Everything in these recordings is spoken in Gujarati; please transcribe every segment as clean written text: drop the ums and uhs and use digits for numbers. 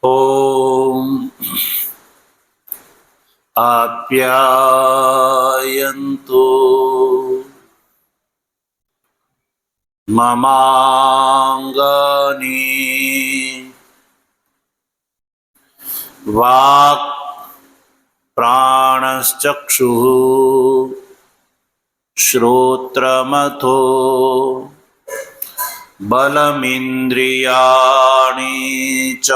ઓમ આપ્યાયન્તુ મમાંગાની વાક્ પ્રાણશ્ચક્ષુઃ શ્રોત્રમથો બલમિન્દ્રિયાણિ ચ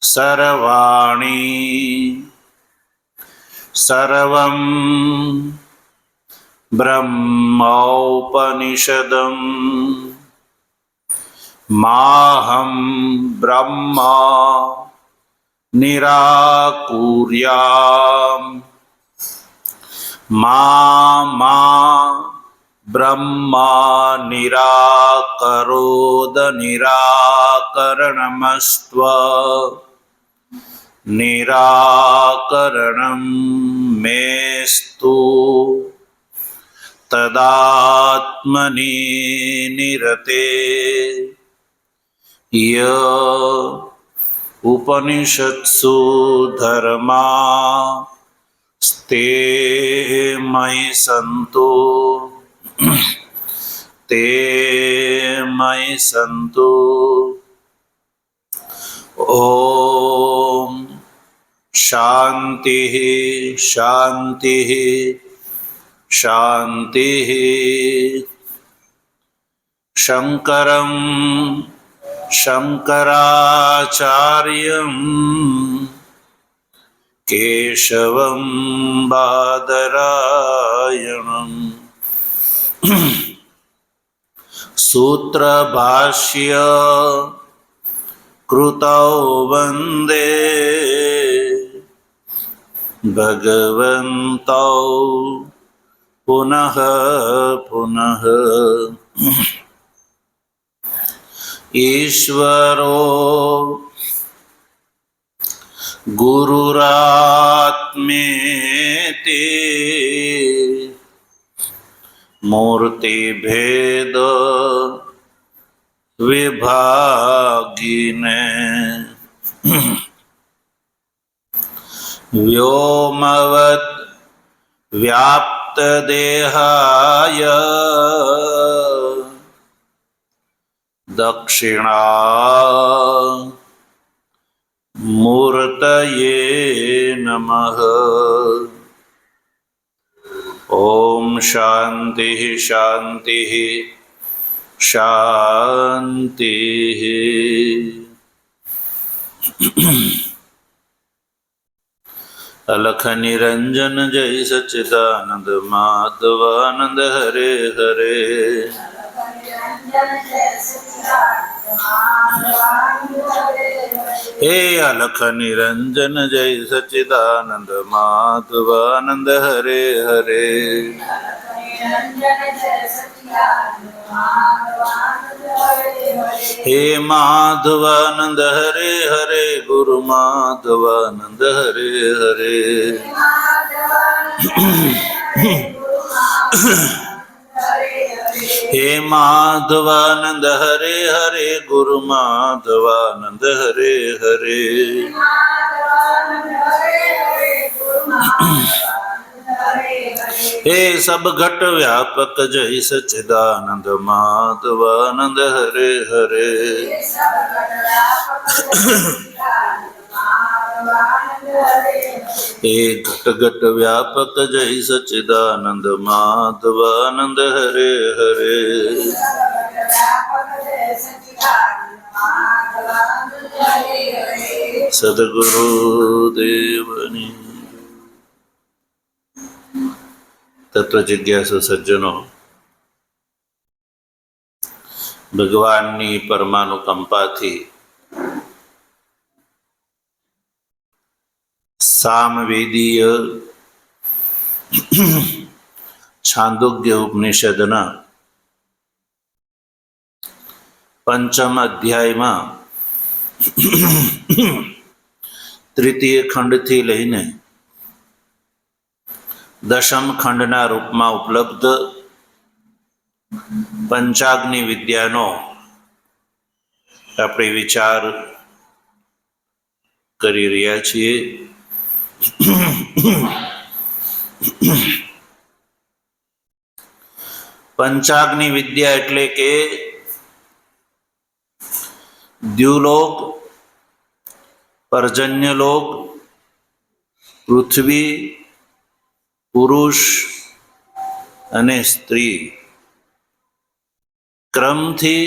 સર્વાણિ સર્વં બ્રહ્મોપનિષદં માહં બ્રહ્મ નિરાકુર્યામ મા બ્રહ્મા નિરાકરોદ નિરાકરણમસ્ત્વ નિરાકરણં મેસ્તુ તદાત્મનિ નિરતે ય ઉપનિષત્સુ ધર્મા સ્તે મયિ સંતો તે મયિ સંતો. ઓમ શાંતિ શાંતિ શાંતિ. શંકરં શંકરાચાર્યં કેશવં બાદરાયણં સૂત્રભાષ્ય કૃતૌ વંદે ભગવन्तૌ પુનઃ પુનઃ. ઈશ્વરો ગુરુરાત્મેતિ મૂર્તિભેદ વિભાગિને વ્યોમવદ વ્યાપ્તદેહાય દક્ષિણા મૂર્તયે નમઃ. ઓમ શાંતિ શાંતિ શાંતિ. અલખ નિરંજન જય સચ્ચિદાનંદ માધવાનંદ હરે હરે. હે અલખ નિરંજન જય સચ્ચિદાનંદ માધવાનંદ હરે હરે. હે માધવાનંદ હરે હરે ગુરુ માધવાનંદ હરે હરે. હે માધવાનંદ હરે હરે ગુરુ માધવાનંદ હરે હરે. હે સબ ઘટ વ્યાપક જય સચ્ચિદાનંદ માધવાનંદ હરે હરે. હે ઘટ ઘટ વ્યાપક જય સચ્ચિદાનંદ માધવાનંદ હરે હરે. સદગુરુ દેવની. તત્વ જિજ્ઞાસુ સજ્જનો, ભગવાનની પરમાનુકંપાથી સામવેદીય છાંદોગ્ય ઉપનિષદના પંચમ અધ્યાયમાં તૃતીય ખંડથી લઈને દશમ ખંડના રૂપમાં ઉપલબ્ધ પંચાગ્નિ વિદ્યાનો આપણે વિચાર કરી રહ્યા છીએ. પંચાગ્નિ વિદ્યા એટલે કે દ્યુલોક, પર્જન્યલોક, પૃથ્વી, પુરુષ અને સ્ત્રી ક્રમથી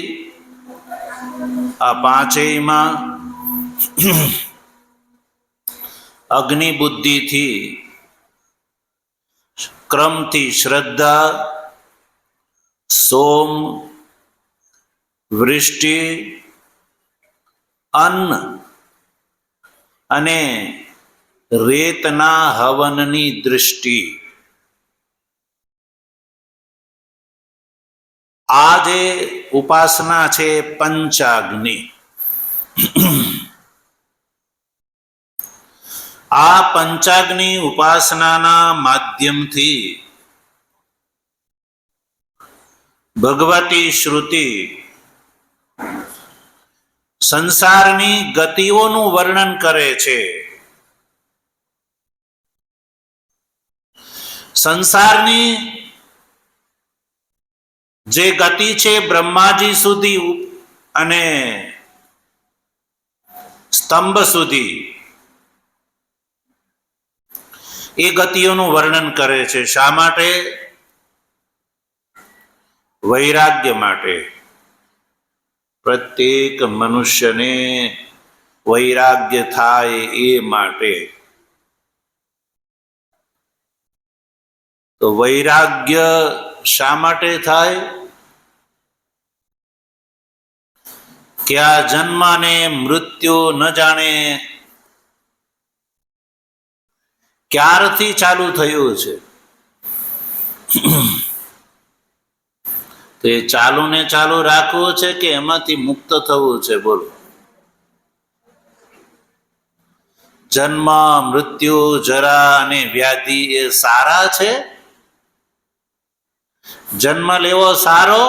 આ પાંચેયમાં અગ્નિ બુદ્ધિથી ક્રમથી શ્રદ્ધા, સોમ, વૃષ્ટિ, અન્ન અને રેતના હવનની દૃષ્ટિ, આ જે ઉપાસના છે પંચાગ્નિ, આ પંચાગ્નિ ઉપાસનાના માધ્યમથી ભગવતી શ્રુતિ સંસારની ગતિઓનું વર્ણન કરે છે. સંસારની જે ગતિ છે બ્રહ્માજી સુધી અને સ્તંભ સુધી, એ ગતિઓનું વર્ણન કરે છે. શા માટે? વૈરાગ્ય માટે. પ્રત્યેક મનુષ્યને વૈરાગ્ય થાય એ માટે. તો વૈરાગ્ય શા માટે થાય? કે આ જન્મ અને મૃત્યુ ન જાણે ક્યારથી ચાલુ થયું છે. તો એ ચાલુ ને ચાલુ રાખવું છે કે એમાંથી મુક્ત થવું છે? બોલો. જન્મ, મૃત્યુ, જરા અને વ્યાધિ એ સારા છે? જન્મ લેવો સારો?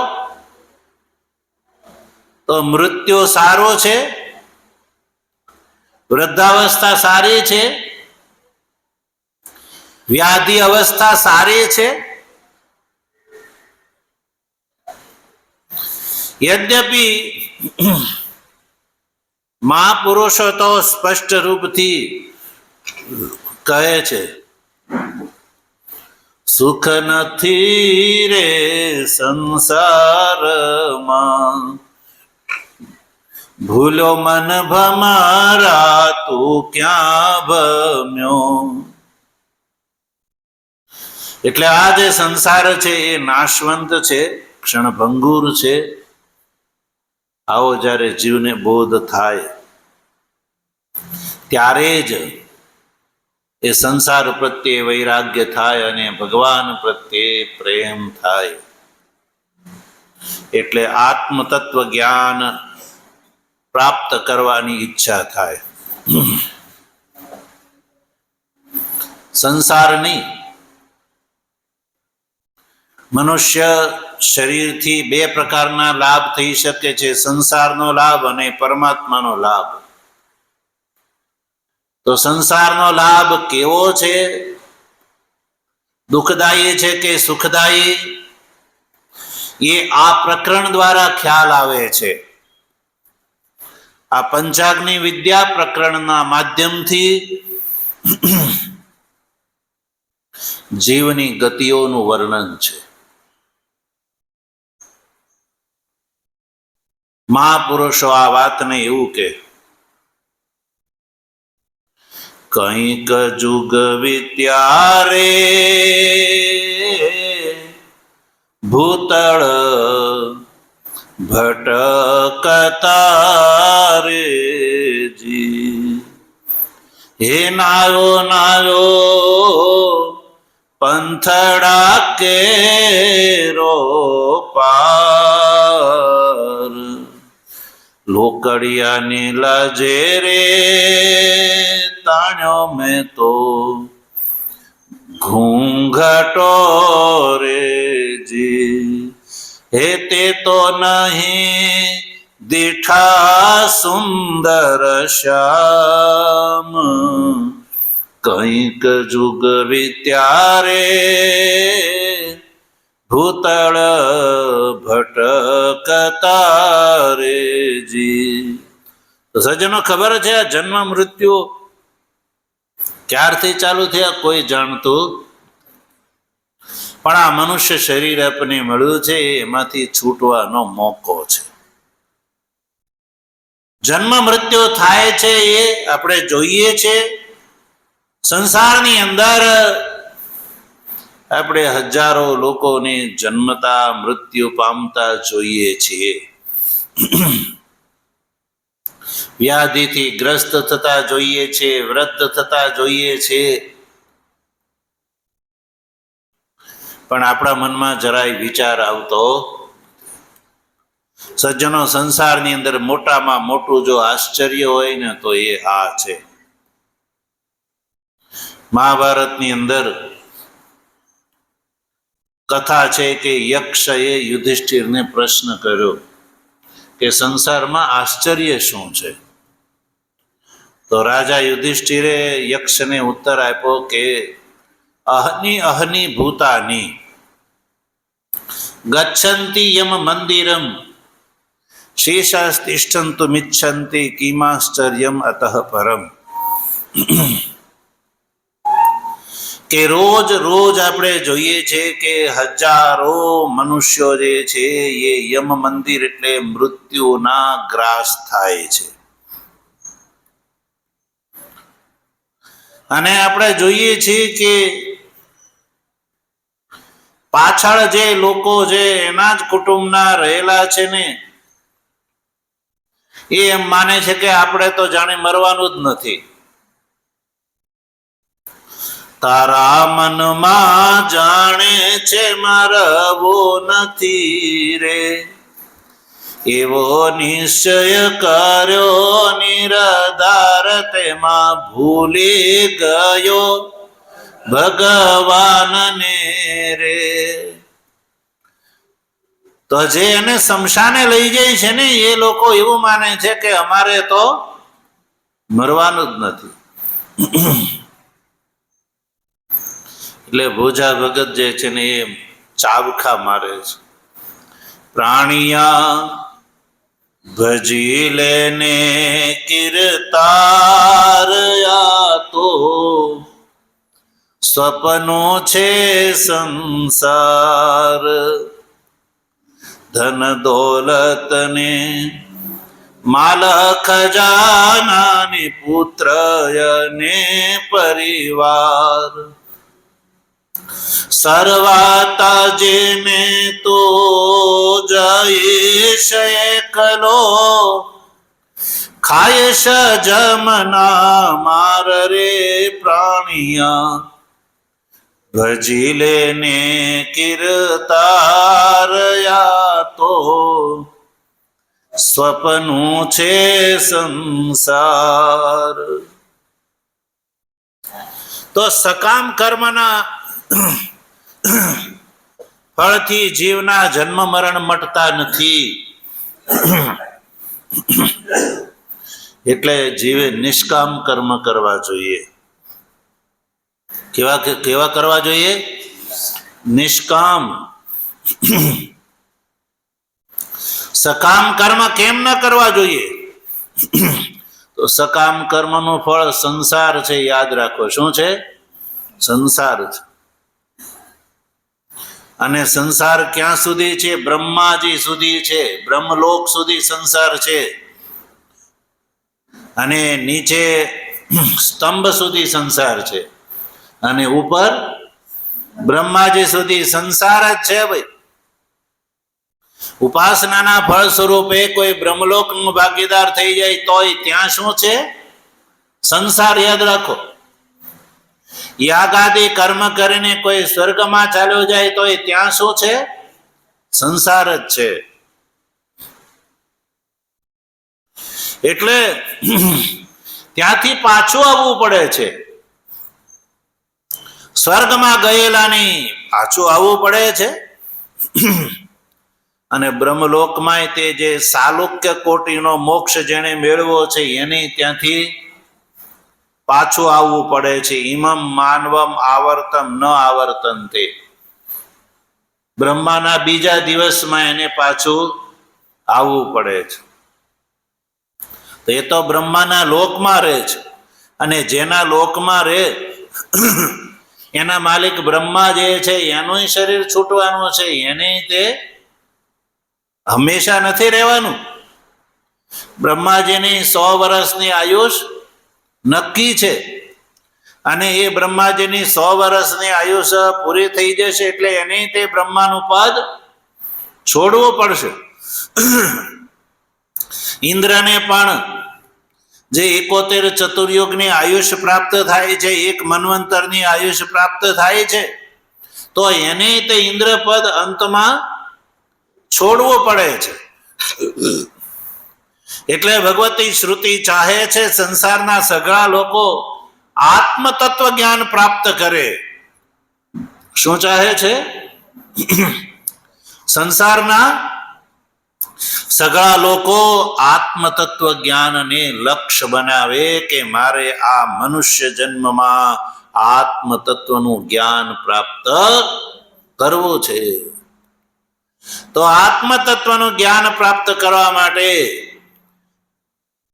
તો મૃત્યુ સારો છે? વૃદ્ધાવસ્થા સારી છે? વ્યાધિ અવસ્થા સારી છે? યદ્યપિ મહાપુરુષો તો સ્પષ્ટ રૂપથી કહે છે, સુખ નથી રે સંસારમાં, ભૂલો મન ભમારા તું ક્યાં ભમ્યો. એટલે આ જે સંસાર છે એ નાશવંત છે, ક્ષણભંગુર છે. આવો જ્યારે જીવને બોધ થાય ત્યારે જ એ સંસાર પ્રત્યે વૈરાગ્ય થાય અને ભગવાન પ્રત્યે પ્રેમ થાય. એટલે આત્મતત્વ જ્ઞાન પ્રાપ્ત કરવાની ઈચ્છા થાય. સંસારની મનુષ્ય શરીરથી બે પ્રકારના લાભ થઈ શકે છે, સંસારનો લાભ અને પરમાત્માનો લાભ. તો સંસારનો લાભ કેવો છે? દુઃખદાયી છે કે સુખદાયી? એ આ પ્રકરણ દ્વારા ખ્યાલ આવે છે. આ પંચાગ્નિ વિદ્યા પ્રકરણના માધ્યમથી જીવની ગતિઓનું વર્ણન છે. મહાપુરુષો આ વાતને એવું કે, કંઈક જુગ વિત્યા રે ભૂતળ ભટકતા રે જી. હે નાયો નાયો પંથડા કેરો પાર, લોકડિયાની લાજે રે તાણ્યો મેં તો ઘૂંઘટો રે જી. હે તે તો નહીં દીઠા સુંદર શ્યામ, કંઈક જુગ વિત્યારે ભૂતળ ભટકતા રેજી. તો સજ્જનો ખબર છે આ જન્મ મૃત્યુ ક્યારથી ચાલુ થયા કોઈ જાણતું, પણ આ મનુષ્ય શરીર આપણને મળ્યું છે એમાંથી છૂટવાનો મોકો છે. જન્મ મૃત્યુ થાય છે એ આપણે જોઈએ છે. સંસારની અંદર આપણે હજારો લોકોને જન્મતા મૃત્યુ પામતા જોઈએ છીએ. વ્યાધિથી ગ્રસ્ત થતા જોઈએ છે, વૃદ્ધ થતા જોઈએ છે. પણ આપણા મનમાં જરાય વિચાર આવતો સજ્જનો, સંસારની અંદર મોટામાં મોટું જો આશ્ચર્ય હોય ને તો એ આ છે. મહાભારતની અંદર કથા છે કે યક્ષએ યુધિષ્ઠિરને પ્રશ્ન કર્યો કે સંસારમાં આશ્ચર્ય શું છે? તો રાજા યુધિષ્ઠિરે યક્ષને ઉત્તર આપ્યો કે અહની અહની ભૂતાની ગચ્છન્તિ યમ મંદિરમ શેષાસ્તિષ્ઠન્તુ મિચ્છન્તિ કિમાશ્ચર્યમ અતઃ પરમ. કે રોજ રોજ આપણે જોઈએ છે કે હજારો મનુષ્યો જે છે એ યમ મંદિર એટલે મૃત્યુના ગ્રાસ થાય છે. અને આપણે જોઈએ છીએ કે પાછળ જે લોકો જે એના જ કુટુંબના રહેલા છે ને એ એમ માને છે કે આપણે તો જાણે મરવાનું જ નથી. તારા મનમાં જાણે છે મરવું નથી રે, એવો નિશ્ચય કર્યો નિરધાર, તેમાં ભૂલી ગયો ભગવાનને રે. તો જે એને શમશાને લઈ જાય છે ને એ લોકો એવું માને છે કે અમારે તો મરવાનું જ નથી. એટલે ભોજા ભગત જે છે ને એ ચાબખા મારે છે. પ્રાણિયા ભજી લેને કીર્તારયા તો સ્વપ્નો છે સંસાર, ધન દોલત ને માલ ખજાનાની પુત્ર ને પરિવાર, સર્વાતા જેને તો જયેશ એકલો, ખાયશ જમના માર રે પ્રાણિયા ભજી લેને કીર્તારયા તો સ્વપ્નું છે સંસાર. તો સકામ કર્મના ફળથી જીવના જન્મ મરણ મટતા નથી. એટલે જીવે નિષ્કામ કર્મ કરવા જોઈએ. કેવા કરવા જોઈએ? નિષ્કામ. સકામ કર્મ કેમ ન કરવા જોઈએ? તો સકામ કર્મનું ફળ સંસાર છે, યાદ રાખો. શું છે? સંસાર છે. અને સંસાર ક્યાં સુધી છે? બ્રહ્માજી સુધી છે, બ્રહ્મલોક સુધી સંસાર છે. અને નીચે સ્તંભ સુધી સંસાર છે, અને ઉપર બ્રહ્માજી સુધી સંસાર જ છે ભાઈ. ઉપાસનાના ફળ સ્વરૂપે કોઈ બ્રહ્મલોકનો ભાગીદાર થઈ જાય તોય ત્યાં શું છે? સંસાર. યાદ રાખો. યાગાદી કર્મ કરીને કોઈ સ્વર્ગમાં ચાલ્યો જાય તો ત્યાં શું છે? સંસાર જ છે. એટલે ત્યાંથી પાછું આવવું પડે છે. સ્વર્ગમાં ગયેલાની પાછું આવવું પડે છે. અને બ્રહ્મલોકમાં તે જે સાલુક્ય કોટીનો મોક્ષ જેણે મેળવો છે એને ત્યાંથી પાછું આવવું પડે છે. ઇમમ માનવમ આવર્તમ ન આવર્તન તે, બ્રહ્માના બીજા દિવસમાં એને પાછું આવવું પડે છે. તો એ તો બ્રહ્માના લોકમાં રહે છે, અને જેના લોકમાં રહે એના માલિક બ્રહ્મા જે છે એનું શરીર છૂટવાનું છે, એને તે હંમેશા નથી રહેવાનું. બ્રહ્માજીની 100 વર્ષની આયુષ નક્કી છે, અને એ બ્રહ્માજીની 100 વર્ષની આયુષ પૂરી થઈ જશે એટલે એને તે બ્રહ્માનું પદ છોડવું પડશે. ઇન્દ્રને પણ જે 71 ચતુર્યુગની આયુષ પ્રાપ્ત થાય છે, 1 મન્વંતરની આયુષ પ્રાપ્ત થાય છે, તો એને તે ઇન્દ્ર પદ અંતમાં છોડવું પડે છે. એટલે ભગવતી શ્રુતિ ચાહે છે સંસારના સઘળા લોકો આત્મ તત્વ જ્ઞાન પ્રાપ્ત કરે. શું ચાહે છે? સંસારના સઘળા લોકો આત્મ તત્વ જ્ઞાનને લક્ષ્ય બનાવે કે મારે આ મનુષ્ય જન્મમાં આત્મ તત્વનું જ્ઞાન પ્રાપ્ત કરવું છે. તો આત્મ તત્વનું જ્ઞાન પ્રાપ્ત કરવા માટે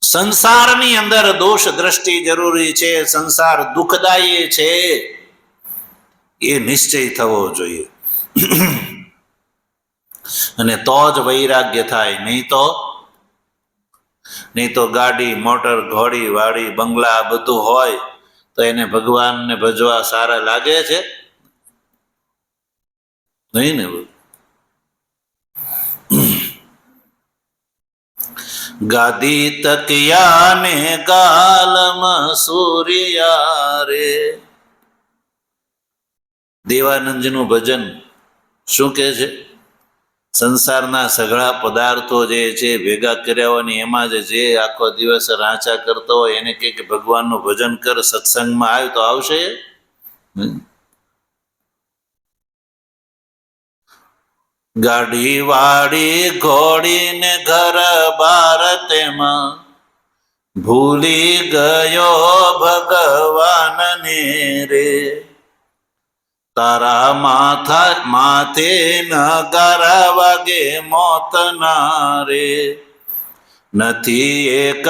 સંસારની અંદર દોષ દ્રષ્ટિ જરૂરી છે. સંસાર દુઃખદાયી છે એ નિશ્ચય થવો જોઈએ, અને તો જ વૈરાગ્ય થાય. નહીં તો ગાડી મોટર ઘોડી વાડી બંગલા બધું હોય તો એને ભગવાનને ભજવા સારા લાગે છે? નહીં ને. ગાદી તકિયા ને ગાલમાં સૂર્યા રે. દેવાનંદજીનું ભજન શું કહે છે? સંસારના સઘળા પદાર્થો જે છે ભેગા કર્યા હોય ને એમાં જે આખો દિવસ રાંચા કરતો હોય એને કે ભગવાનનું ભજન કર, સત્સંગમાં આવ્યો તો આવશે. ગાડી વાડી ઘોડી ને ઘર બાર તેમાં ભૂલી ગયો ભગવાન ને રે. તારા માથે નગાર વાગે મોત ના રે. નથી એક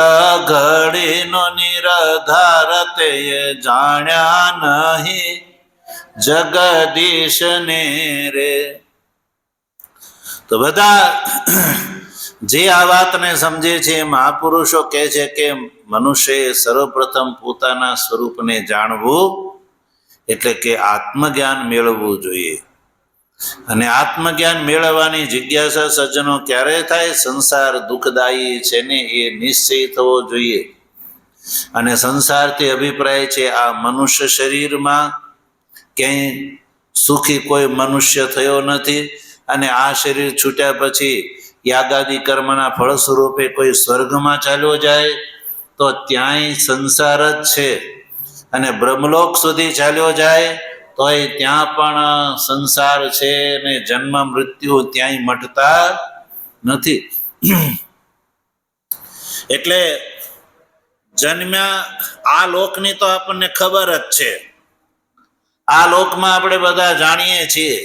ઘડીનો નિરાધાર તે જાણ્યા નહીં જગદીશ ને રે. તો બધા જે આ વાતને સમજે છે મહાપુરુષો કહે છે કે મનુષ્યએ સર્વપ્રથમ પોતાના સ્વરૂપને જાણવું એટલે કે આત્મજ્ઞાન મેળવવું જોઈએ. અને આત્મજ્ઞાન મેળવવાની જિજ્ઞાસા સજ્જનો ક્યારે થાય? સંસાર દુઃખદાયી છે ને એ નિશ્ચય થવો જોઈએ. અને સંસારથી અભિપ્રાય છે આ મનુષ્ય શરીરમાં ક્યાંય સુખી કોઈ મનુષ્ય થયો નથી, અને આ શરીર છૂટ્યા પછી યાગાદી કર્મના ફળ સ્વરૂપે કોઈ સ્વર્ગમાં ચાલ્યો જાય તો ત્યાંય સંસાર જ છે, અને બ્રહ્મલોક સુધી ચાલ્યો જાય તોય ત્યાં પણ સંસાર છે, ને જન્મ મૃત્યુ ત્યાંય મટતા નથી. એટલે જન્મ્યા આ લોકની તો આપણને ખબર જ છે. આ લોકમાં આપણે બધા જાણીએ છીએ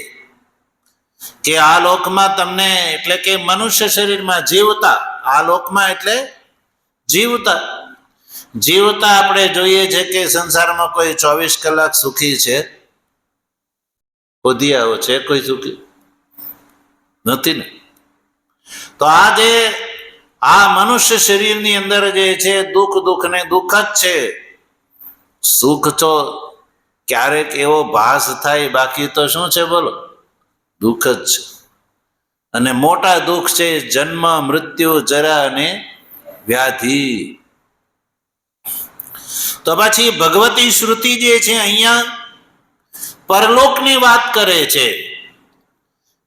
કે આ લોકમાં તમને એટલે કે મનુષ્ય શરીરમાં જીવતા, આ લોકમાં એટલે જીવતા આપણે જોઈએ છે કે સંસારમાં કોઈ 24 કલાક સુખી છે? ઓધિયાઓ છે કોઈ સુખી? નથી ને. તો આ મનુષ્ય શરીરની અંદર જે છે દુઃખ ને દુઃખ જ છે. સુખ તો ક્યારેક એવો ભાસ થાય, બાકી તો શું છે બોલો? દુઃખ જ છે. અને મોટા દુઃખ છે જન્મ મૃત્યુ જરા અને વ્યાધિ. તો પછી ભગવતી શ્રુતિ જે છે અહીંયા પરલોકની વાત કરે છે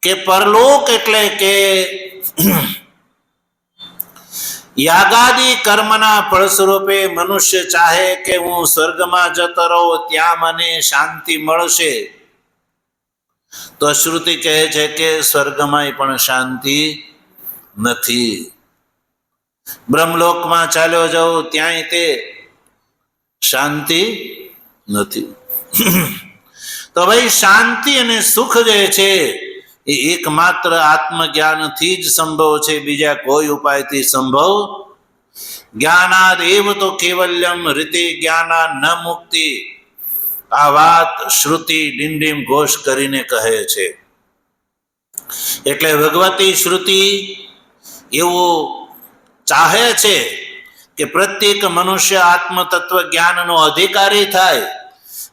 કે પરલોક એટલે કે યાગાદી કર્મના ફળ સ્વરૂપે મનુષ્ય ચાહે કે હું સ્વર્ગમાં જતો રહું, ત્યાં મને શાંતિ મળશે, તો શ્રુતિ કહે છે કે સ્વર્ગમાંય પણ શાંતિ નથી. બ્રહ્મલોકમાં ચાલ્યો જાઓ ત્યાંય તે શાંતિ નથી. તો ભાઈ શાંતિ અને સુખ જે છે એ એકમાત્ર આત્મજ્ઞાનથી જ સંભવ છે, બીજા કોઈ ઉપાયથી સંભવ. જ્ઞાનાદ એવ તો કેવલ્યમ રીતિ જ્ઞાના ન મુક્તિ. આ વાત શ્રુતિ ડિંડીમ ઘોષ કરીને કહે છે. એટલે ભગવતી શ્રુતિ એવું ચાહે છે કે પ્રત્યેક મનુષ્ય આત્મતત્વ જ્ઞાનનો અધિકારી થાય.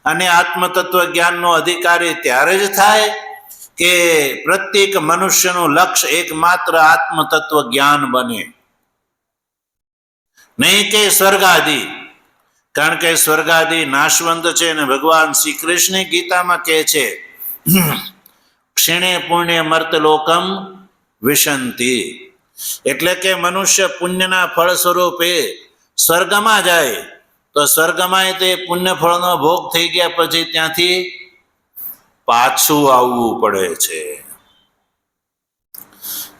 અને આત્મતત્વ જ્ઞાનનો અધિકારી ત્યારે જ થાય કે પ્રત્યેક મનુષ્યનું લક્ષ્ય એકમાત્ર આત્મતત્વ જ્ઞાન બને, નહીં કે સ્વર્ગાદિ. કારણ કે સ્વર્ગાદિ નાશવંત છે. અને ભગવાન શ્રી કૃષ્ણ ગીતામાં કહે છે ક્ષીણે પુણ્ય મર્ત લોકમ વિશંતિ. એટલે કે મનુષ્ય પુણ્યના ફળ સ્વરૂપે સ્વર્ગમાં જાય તો સ્વર્ગમાં તે પુણ્ય ફળનો ભોગ થઈ ગયા પછી ત્યાંથી પાછું આવવું પડે છે.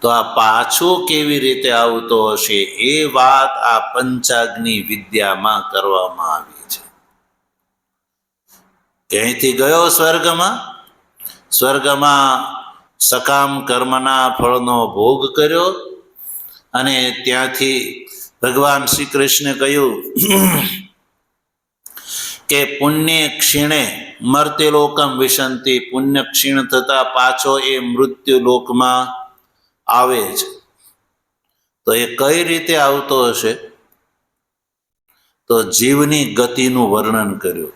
તો આ પાછું કેવી રીતે આવતો હશે એ વાત આ પંચાગ્નિ વિદ્યામાં કરવામાં આવી છે. ક્યાંયથી ગયો સ્વર્ગમાં, સ્વર્ગમાં સકામ કર્મના ફળનો ભોગ કર્યો અને ત્યાંથી ભગવાન શ્રી કૃષ્ણે કહ્યું કે પુણ્ય ક્ષીણે મર્ત્ય લોકમ વિશંતિ. પુણ્ય ક્ષીણ થતા પાછો એ મૃત્યુ લોકમાં આવે છે. તો એ કઈ રીતે આવતો હશે? તો જીવની ગતિનું વર્ણન કર્યું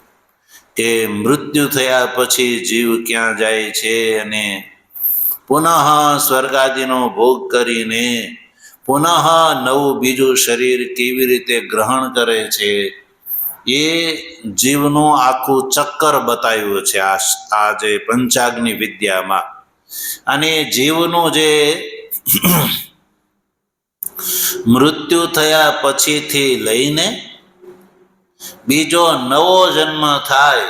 કે મૃત્યુ થયા પછી જીવ ક્યાં જાય છે અને પુનઃ સ્વર્ગાદિનો ભોગ કરીને પુનઃ નવું બીજું શરીર કેવી રીતે ગ્રહણ કરે છે એ જીવનું આખું ચક્કર બતાવ્યું છે આ જે પંચાગ્નિ વિદ્યામાં. અને જીવનું જે મૃત્યુ થયા પછીથી લઈને બીજો નવો જન્મ થાય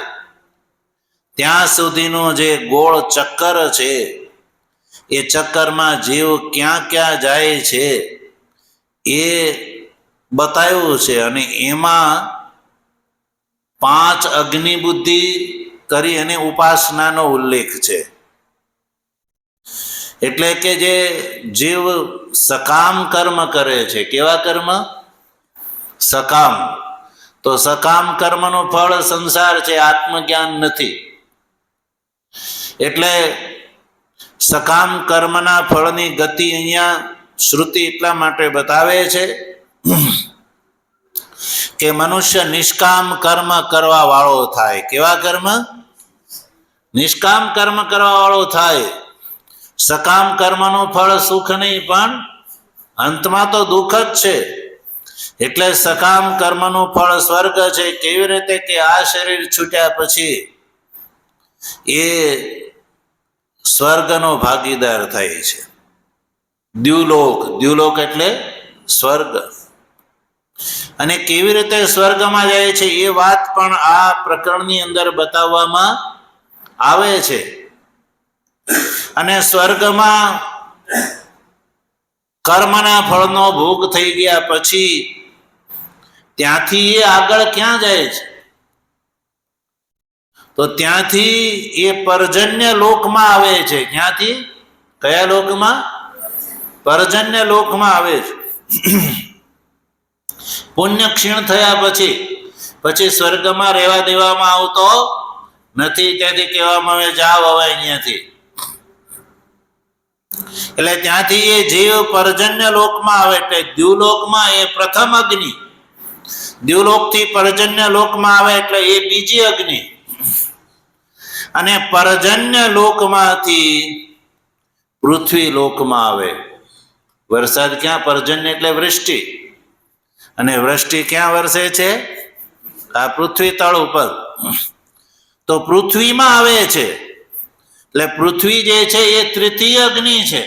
ત્યાં સુધીનું જે ગોળ ચક્કર છે એ ચક્કરમાં જીવ ક્યાં ક્યાં જાય છે એ બતાવ્યું છે. અને એમાં 5 અગ્નિ બુદ્ધિ કરી અને ઉપાસનાનો ઉલ્લેખ છે. એટલે કે જે જીવ સકામ કર્મ કરે છે, કેવા કર્મ? સકામ. તો સકામ કર્મનું ફળ સંસાર છે, આત્મજ્ઞાન નથી. એટલે સકામ કર્મના ફળની ગતિ અહીંયા શ્રુતિ એટલા માટે બતાવે છે કે મનુષ્ય નિષ્કામ કર્મ કરવા વાળો થાય. કેવા કર્મ? નિષ્કામ કર્મ કરવા વાળો થાય. સકામ કર્મનું ફળ સુખ નહીં પણ અંતમાં તો દુઃખ જ છે. એટલે સકામ કર્મનું ફળ સ્વર્ગ છે. કેવી રીતે કે આ શરીર છૂટ્યા પછી એ સ્વર્ગનો ભાગીદાર થાય છે. દ્યુલોક, દ્યુલોક એટલે સ્વર્ગ. અને કેવી રીતે સ્વર્ગમાં જાય છે એ વાત પણ આ પ્રકરણની અંદર બતાવવામાં આવે છે. અને સ્વર્ગમાં કર્મના ફળનો ભોગ થઈ ગયા પછી ત્યાંથી એ આગળ ક્યાં જાય છે? તો ત્યાંથી એ પર્જન્ય લોકમાં આવે છે. ક્યાંથી? કયા લોકમાં? પર્જન્ય લોકમાં આવે છે. પુણ્ય ક્ષીણ થયા પછી સ્વર્ગમાં રહેવા દેવામાં આવતો નથી. ત્યાંથી કહેવામાં આવે જાવ હવે અહીંયાથી. એટલે ત્યાંથી એ જીવ પર્જન્ય લોકમાં આવે. એટલે દ્યુલોકમાં એ પ્રથમ અગ્નિ, દ્યુલોકથી પર્જન્ય લોકમાં આવે એટલે એ બીજી અગ્નિ. અને પર્જન્ય લોકમાંથી પૃથ્વી લોકમાં આવે. વરસાદ ક્યાં? પર્જન્ય એટલે વૃષ્ટિ. અને વૃષ્ટિ ક્યાં વરસે છે? આ પૃથ્વી તળ ઉપર. તો પૃથ્વીમાં આવે છે. એટલે પૃથ્વી જે છે એ તૃતીય અગ્નિ છે.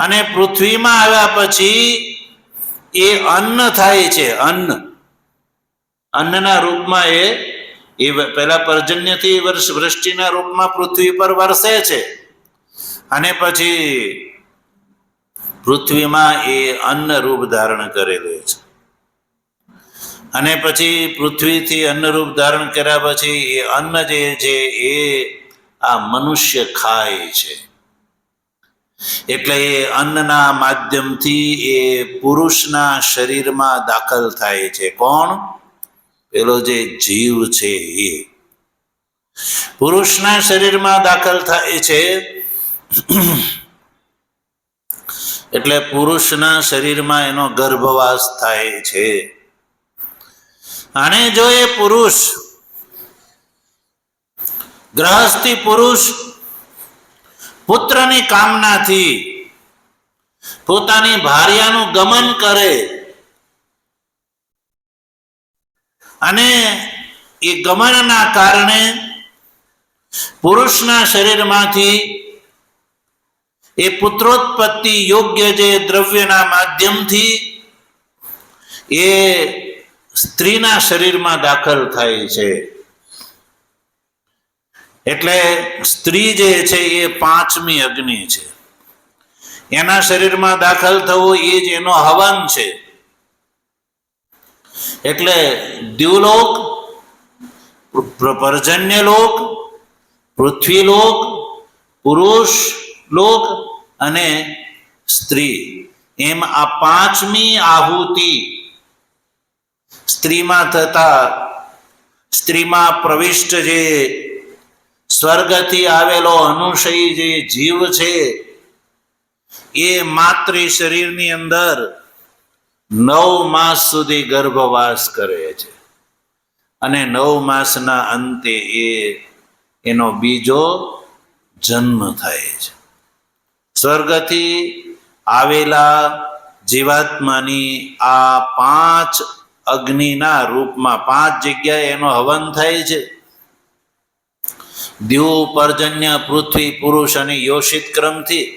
અને પૃથ્વીમાં આવ્યા પછી એ અન્ન થાય છે. અન્ન, અન્નના રૂપમાં એ એ પહેલા પર્જન્યથી વૃષ્ટિના રૂપમાં પૃથ્વી પર વરસે છે, અને પછી પૃથ્વીમાં એ અન્ન રૂપ ધારણ કરેલું છે, અને પછી પૃથ્વીથી અન્ન રૂપ ધારણ કર્યા પછી એ અન્ન જે છે એ આ મનુષ્ય ખાય છે. એટલે એ અન્નના માધ્યમથી એ પુરુષના શરીરમાં દાખલ થાય છે. કોણ? પેલો જે જીવ છે એ પુરુષના શરીરમાં દાખલ થાય છે. એટલે પુરુષના શરીરમાં એનો ગર્ભવાસ થાય છે. અને જો એ પુરુષ, ગ્રહસ્થી પુરુષ પુત્રની કામનાથી પોતાની ભાર્યાનું ગમન કરે, અને એ ગમનના કારણે પુરુષના શરીરમાંથી એ પુત્રોત્પત્તિ યોગ્ય જે દ્રવ્યના માધ્યમથી એ સ્ત્રીના શરીરમાં દાખલ થાય છે. એટલે સ્ત્રી જે છે એ પાંચમી અગ્નિ છે. એના શરીરમાં દાખલ થવું એ જ એનો હવન છે. એટલે દ્યુલોક, પર્જન્યલોક, પૃથ્વીલોક, પુરુષ લોક અને સ્ત્રી, એમ આ પાંચમી આહુતિ સ્ત્રીમાં થતા, સ્ત્રીમાં પ્રવિષ્ટ જે સ્વર્ગથી આવેલો અનુષયી જે જીવ છે એ માતૃ શરીરની અંદર 9 માસ સુધી ગર્ભવાસ કરે છે, અને 9 માસના અંતે એનો બીજો જન્મ થાય છે. સ્વર્ગથી આવેલા જીવાત્માની આ 5 અગ્નિના રૂપમાં 5 જગ્યાએ એનો હવન થાય છે. દ્યુ, પર્જન્ય, પૃથ્વી, પુરુષ અને યોષિત ક્રમથી.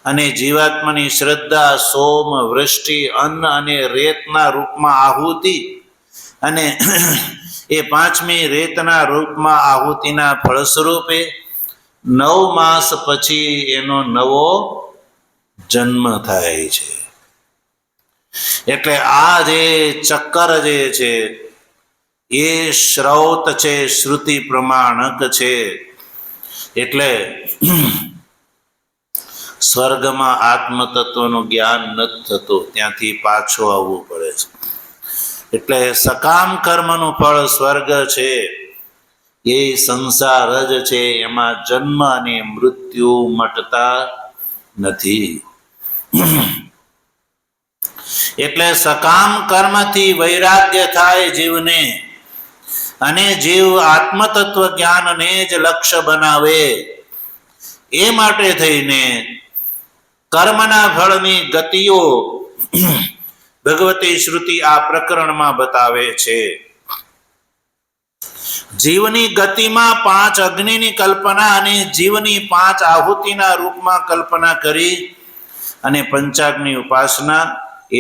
અને જીવાત્માની શ્રદ્ધા, સોમ, વૃષ્ટિ, અન્ન અને રેતના રૂપમાં આહુતિ, અને એ 5મી રેતના રૂપમાં આહુતિના ફળ સ્વરૂપે 9 માસ પછી એનો નવો જન્મ થાય છે. એટલે આ જે ચક્કર જે છે એ શ્રૌત છે, શ્રુતિ પ્રમાણક છે. એટલે સ્વર્ગમાં આત્મતત્વનું જ્ઞાન નથી થતું, ત્યાંથી પાછું આવવું પડે છે. એટલે સકામ કર્મનું ફળ સ્વર્ગ છે, એ સંસાર જ છે. એમાં જન્મ અને મૃત્યુ મટતા નથી. એટલે સકામ કર્મથી વૈરાગ્ય થાય જીવને, અને જીવ આત્મતત્વ જ્ઞાનને જ લક્ષ્ય બનાવે. એ માટે થઈને કર્મના ફળની ગતિઓ ભગવતી શ્રુતિ આ પ્રકરણમાં બતાવે છે. જીવની ગતિમાં 5 અગ્નિની કલ્પના અને જીવની 5 આહુતિના રૂપમાં કલ્પના કરી અને પંચાગ્નિ ઉપાસના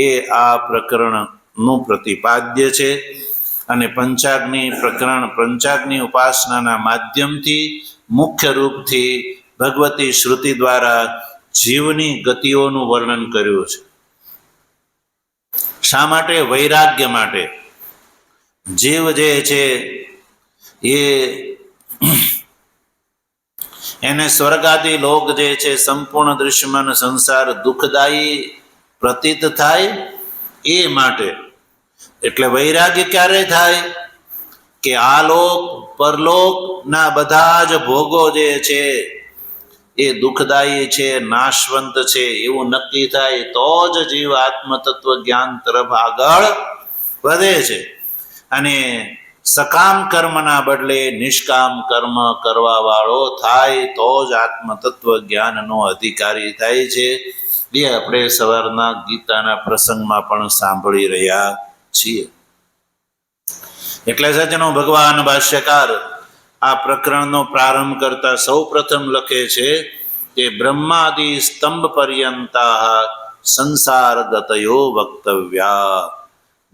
એ આ પ્રકરણનું પ્રતિપાદ્ય છે. અને પંચાગ્નિ પ્રકરણ, પંચાગ્નિ ઉપાસનાના માધ્યમથી મુખ્ય રૂપથી ભગવતી શ્રુતિ દ્વારા જીવની ગતિઓનું વર્ણન કર્યું છે. શા માટે? વૈરાગ્ય માટે. જીવ જે છે એને સ્વર્ગાદી લોક જે છે સંપૂર્ણ દૃશ્યમાન સંસાર દુઃખદાયી પ્રતીત થાય એ માટે. એટલે વૈરાગ્ય ક્યારે થાય? કે આ લોક પરલોકના બધા જ ભોગો જે છે એ દુઃખદાયી છે, નાશવંત છે એવું નક્કી થાય તો જ જીવ આત્મતત્વ જ્ઞાન તરફ આગળ વધે છે. અને સકામ કર્મના બદલે નિષ્કામ કર્મ કરવા વાળો થાય તો જ આત્મતત્વ જ્ઞાનનો અધિકારી થાય છે. એ આપણે સવારના ગીતાના પ્રસંગમાં પણ સાંભળી રહ્યા છીએ. એટલે સજ્જનો, ભગવાન ભાષ્યકાર આ પ્રકરણનો પ્રારંભ કરતા સૌ પ્રથમ લખે છે કે બ્રહ્માદિ સ્તંભ પર્યંતા સંસાર ગતયો વક્તવ્યા.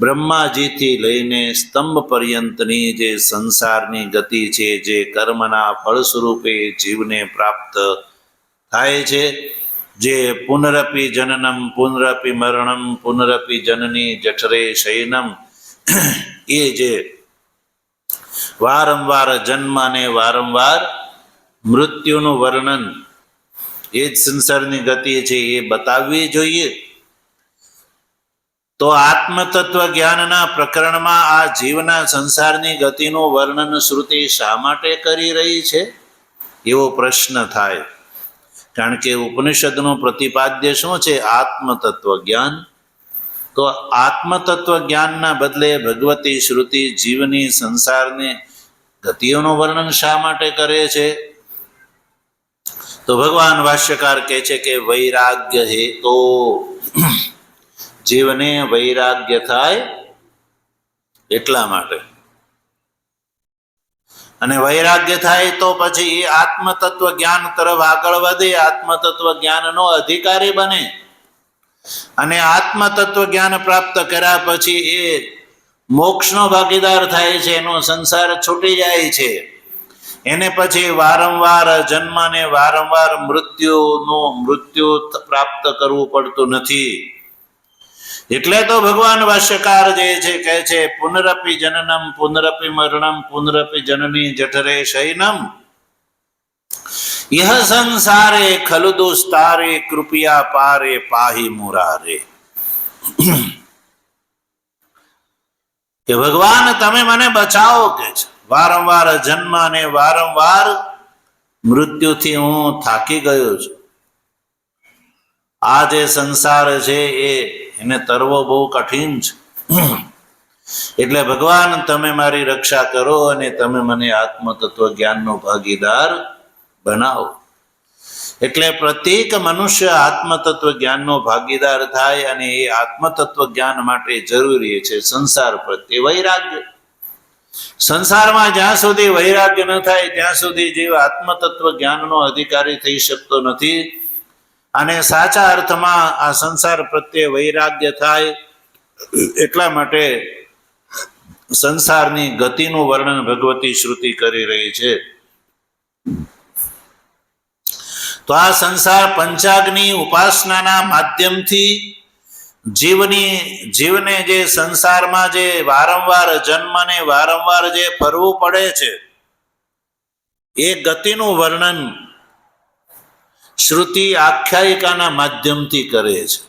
બ્રહ્માજીથી લઈને સ્તંભ પર્યંતની જે સંસારની ગતિ છે, જે કર્મના ફળ સ્વરૂપે જીવને પ્રાપ્ત થાય છે, જે પુનરપી જનનમ પુનરપી મરણમ પુનરપી જનની જઠરે શયનમ, એ જે વારંવાર જન્મ અને વારંવાર મૃત્યુનું વર્ણન, એ જ સંસારની ગતિ છે, એ બતાવવી જોઈએ. તો આત્મતત્વ જ્ઞાનના પ્રકરણમાં આ જીવના સંસારની ગતિનું વર્ણન શ્રુતિ શા માટે કરી રહી છે એવો પ્રશ્ન થાય. કારણ કે ઉપનિષદનું પ્રતિપાદ્ય શું છે? આત્મતત્વ જ્ઞાન. તો આત્મતત્વ જ્ઞાનના બદલે ભગવતી શ્રુતિ જીવની સંસારની ગતિઓનું વર્ણન શા માટે કરે છે? તો ભગવાન ભાષ્યકાર કહે છે કે વૈરાગ્ય હેતો, જીવને વૈરાગ્ય થાય એટલા માટે. અને વૈરાગ્ય થાય તો પછી એ આત્મતત્વ જ્ઞાન તરફ આગળ વધે, આત્મતત્વ જ્ઞાનનો અધિકારી બને. અને આત્મતત્વ જ્ઞાન પ્રાપ્ત કર્યા પછી એ મોક્ષનો ભાગીદાર થાય છે, એનો સંસાર છૂટી જાય છે. એને પછી વારંવાર જન્મ ને વારંવાર મૃત્યુ પ્રાપ્ત કરવું પડતું નથી. એટલે તો ભગવાન ભાષ્યકાર જે છે કહે છે પુનરપી જનનમ પુનરપી મરણમ પુનરપી જનની જઠરે શયનમ यह संसारे खलु दुस्तारे कृपया पारे पाही मुरारे. કે ભગવાન તમે મને બચાવો, કે છે વારંવાર જન્મ અને વારંવાર મૃત્યુથી હું થાકી ગયો છું. આ જે સંસાર છે એને તરવો બહુ કઠિન છે. એટલે ભગવાન તમે મારી રક્ષા કરો અને તમે મને આત્મતત્વ જ્ઞાનનો ભાગીદાર બનાવો. એટલે પ્રત્યેક મનુષ્ય આત્મતત્વ જ્ઞાનનો ભાગીદાર થાય, અને એ આત્મતત્વ જ્ઞાન માટે જરૂરી છે સંસાર પ્રત્યે વૈરાગ્ય. સંસારમાં જ્યાં સુધી વૈરાગ્ય ન થાય ત્યાં સુધી જીવ આત્મતત્વ જ્ઞાનનો અધિકારી થઈ શકતો નથી. અને સાચા અર્થમાં આ સંસાર પ્રત્યે વૈરાગ્ય થાય એટલા માટે સંસારની ગતિનું વર્ણન ભગવતી શ્રુતિ કરી રહી છે. તો આ સંસાર પંચાગ્નિ ઉપાસનાના માધ્યમથી જીવને જે સંસારમાં જે વારંવાર જન્મ ને વારંવાર જે ફરવું પડે છે, એ ગતિનું વર્ણન શ્રુતિ આખ્યાયિકાના માધ્યમથી કરે છે.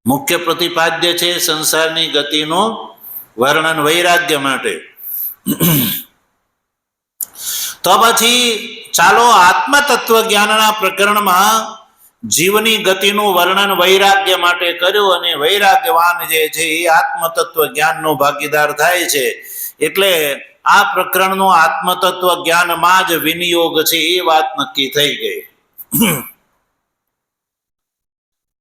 મુખ્ય પ્રતિપાદ્ય છે સંસારની ગતિનું વર્ણન વૈરાગ્ય માટે. તો પછી ચાલો આત્મતત્વ જ્ઞાનના પ્રકરણમાં જીવની ગતિનું વર્ણન વૈરાગ્ય માટે કર્યું, અને વૈરાગ્યવાન જે છે એ આત્મતત્વ જ્ઞાનનો ભાગીદાર થાય છે. એટલે આ પ્રકરણનો આત્મતત્વ જ્ઞાનમાં જ વિનિયોગ છે એ વાત નક્કી થઈ ગઈ.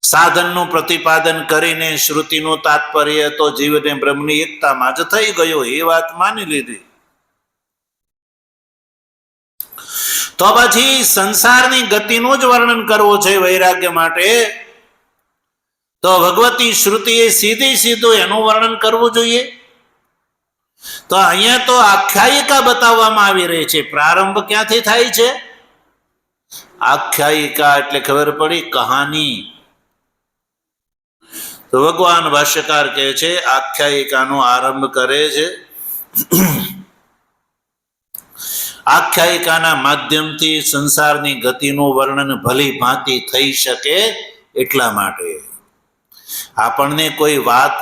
સાધનનું પ્રતિપાદન કરીને શ્રુતિનું તાત્પર્ય તો જીવને બ્રહ્મની એકતામાં જ થઈ ગયો, એ વાત માની લીધી. તો પછી સંસારની ગતિનું જ વર્ણન કરવું છે વૈરાગ્ય માટે, તો ભગવતી શ્રુતિએ સીધું એનું વર્ણન કરવું જોઈએ. તો અહીંયા તો આખ્યાયિકા બતાવવામાં આવી રહી છે. પ્રારંભ ક્યાંથી થાય છે? આખ્યાયિકા એટલે ખબર પડી, કહાની. તો ભગવાન ભાષ્યકાર કહે છે આખ્યાયિકાનો આરંભ કરે છે. આખ્યાયિકાના માધ્યમથી સંસારની ગતિનું વર્ણન ભલી ભાંતિ થઈ શકે એટલા માટે. આપણને કોઈ વાત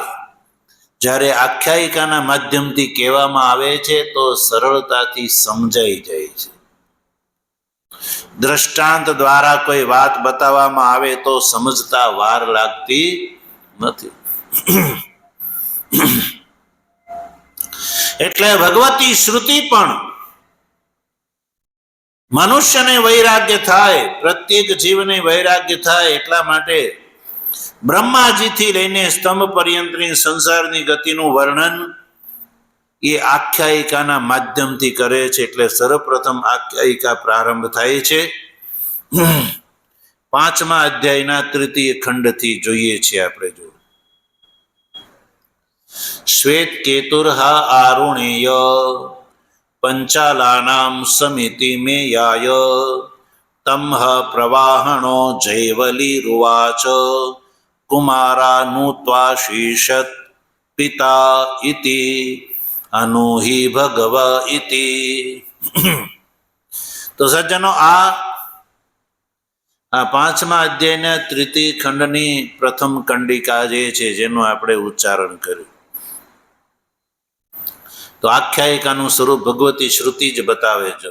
જ્યારે આખ્યાયિકાના માધ્યમથી કહેવામાં આવે છે તો સરળતાથી સમજાઈ જાય છે. દ્રષ્ટાંત દ્વારા કોઈ વાત બતાવવામાં આવે તો સમજતા વાર લાગતી નથી. એટલે ભગવતી શ્રુતિ પણ મનુષ્યને વૈરાગ્ય થાય, પ્રત્યેક જીવને વૈરાગ્ય થાય એટલા માટે બ્રહ્માજીથી લઈને સ્તંભ પર્યંતની સંસારની ગતિનું વર્ણન એ આખ્યાયિકાના માધ્યમથી કરે છે. એટલે સર્વપ્રથમ આખ્યાયિકા પ્રારંભ થાય છે. 5મા અધ્યાયના 3ય ખંડથી જોઈએ છીએ આપણે. જો શ્વેત કેતુર્હા આરુણેય પંચાલાનામ સમિતિ મેયાય તમઃ પ્રવાહણો જૈવલીરુવાચ કુમારાનુત્વાશીષત પિતા ઇતિ અનુહિ ભગવ ઇતિ. તો સજ્જનો, આ પાંચમા અધ્યાયના તૃતીય ખંડની પ્રથમ કંડિકા જે છે, જેનું આપણે ઉચ્ચારણ કર્યું, તો આખ્યાયિકાનું સ્વરૂપ ભગવતી શ્રુતિ જ બતાવે છે.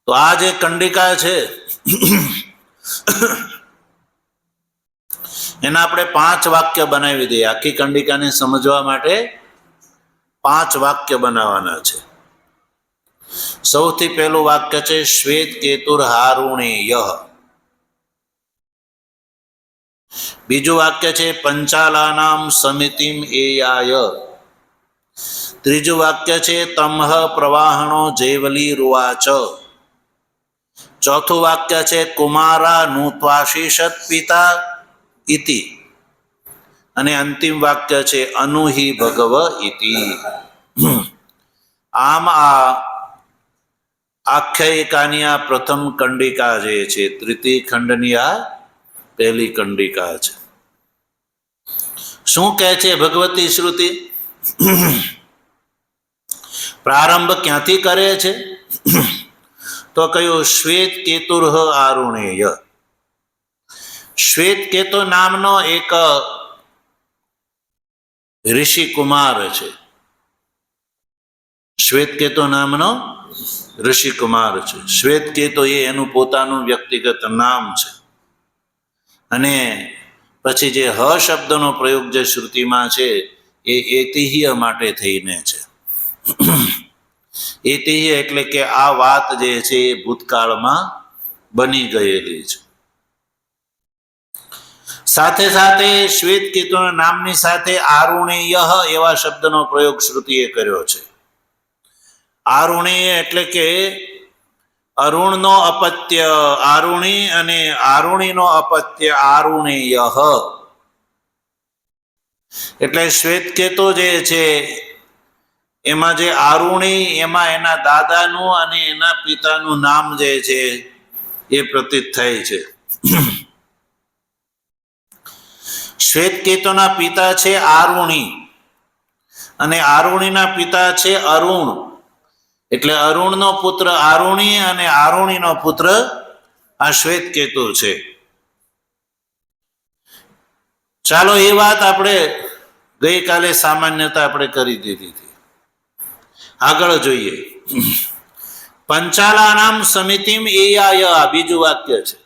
તો આ જે કંડિકા છે એના આપણે 5 વાક્ય બનાવી દઈએ. આખી કંડિકાને સમજવા માટે 5 વાક્ય બનાવવાના છે. સૌથી પહેલું વાક્ય છે શ્વેત કેતુર્હારુણેય. બીજું વાક્ય છે પંચાલાનામ સમિતિમ એયાય. ત્રીજું વાક્ય છે તમઃ પ્રવાહણો જૈવલીરુવાચ. ચોથું વાક્ય છે કુમારા નુત્વાશીષત પિતા ઇતિ. અને અંતિમ વાક્ય છે અનુહિ ભગવ ઇતિ. આમ આ આખ્યાયિકાની આ પ્રથમ કંડિકા જે છે, તૃતીય ખંડની આ પહેલી કંડિકા છે. શું કહે છે ભગવતી શ્રુતિ? પ્રારંભ ક્યાંથી કરે છે? તો કયું? શ્વેત કેતુર્હ આરુણેય. શ્વેત કેતુ નામનો એક ઋષિ કુમાર છે. શ્વેત કેતુ નામનો ઋષિ કુમાર છે. શ્વેત કેતુ એ એનું પોતાનું વ્યક્તિગત નામ છે. અને પછી જે હ શબ્દનો પ્રયોગ જે શ્રુતિમાં છે એ એતિહ્ય માટે થઈને છે. એતિહ્ય એટલે કે આ વાત જે છે એ ભૂતકાળમાં બની ગયેલી છે. સાથે સાથે શ્વેત કેતુના નામની સાથે આરુણેય એવા શબ્દનો પ્રયોગ શ્રુતિએ કર્યો છે. આરુણેય એટલે કે અરુણનો અપત્ય આરુણી અને આરુણીનો અપત્ય આરુણેય. એટલે શ્વેત કેતુ જે છે એમાં જે આરુણી, એમાં એના દાદાનું અને એના પિતાનું નામ જે છે એ પ્રતીત થાય છે. શ્વેત કેતુના પિતા છે આરુણી અને આરુણીના પિતા છે અરુણ. એટલે અરુણનો પુત્ર આરુણી અને આરુણીનો પુત્ર આ શ્વેત કેતુ છે. ચાલો, એ વાત આપણે ગઈકાલે સામાન્યતા આપણે કરી દીધી હતી. આગળ જોઈએ. પંચાલાનામ સમિતિમ એયાય. આ બીજું વાક્ય છે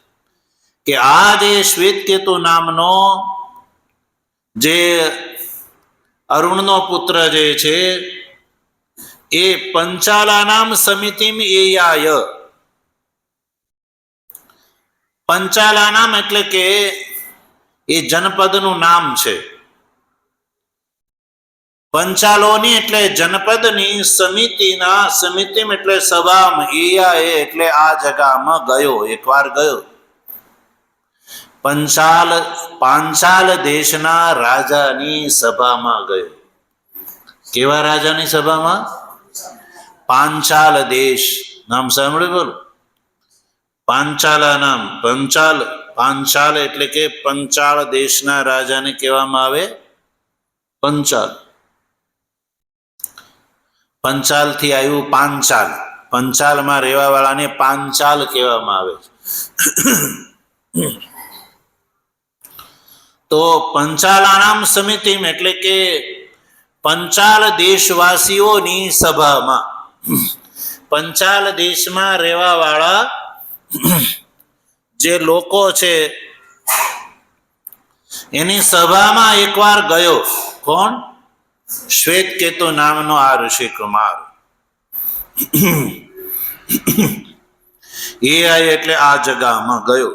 કે આ જે શ્વેત કેતુ નામનો જે અરુણનો પુત્ર જે છે એ પંચાલાનામ સમિતિમ એયાય. પંચાલાનામ એટલે કે એ જનપદનું નામ છે. પંચાલોની એટલે જનપદની, સમિતિના, સમિતિમ એટલે સભામાં, એયાય એટલે આ જગામાં ગયો, એકવાર ગયો. પાંચાલ દેશના રાજાની સભામાં ગયો. કેવા રાજાની સભામાં? પાંચાલ દેશ. નામ સાંભળ્યું? બોલો. પાંચાલા નામ. પાંચાલ એટલે કે પંચાળ દેશના રાજાને કહેવામાં આવે પંચાલ. પંચાલ થી આવ્યું પાંચાલ. પંચાલમાં રહેવા વાળાને પાંચાલ કહેવામાં આવે છે. તો પંચાલાનામ સમિતિમ એટલે કે પંચાલ દેશવાસીઓની સભામાં, પંચાલ દેશમાં રહેવા વાળા જે લોકો છે એની સભામાં એકવાર ગયો. કોણ? શ્વેત કેતુ નામનો આ ઋષિ કુમાર. એ એટલે આ જગામાં ગયો.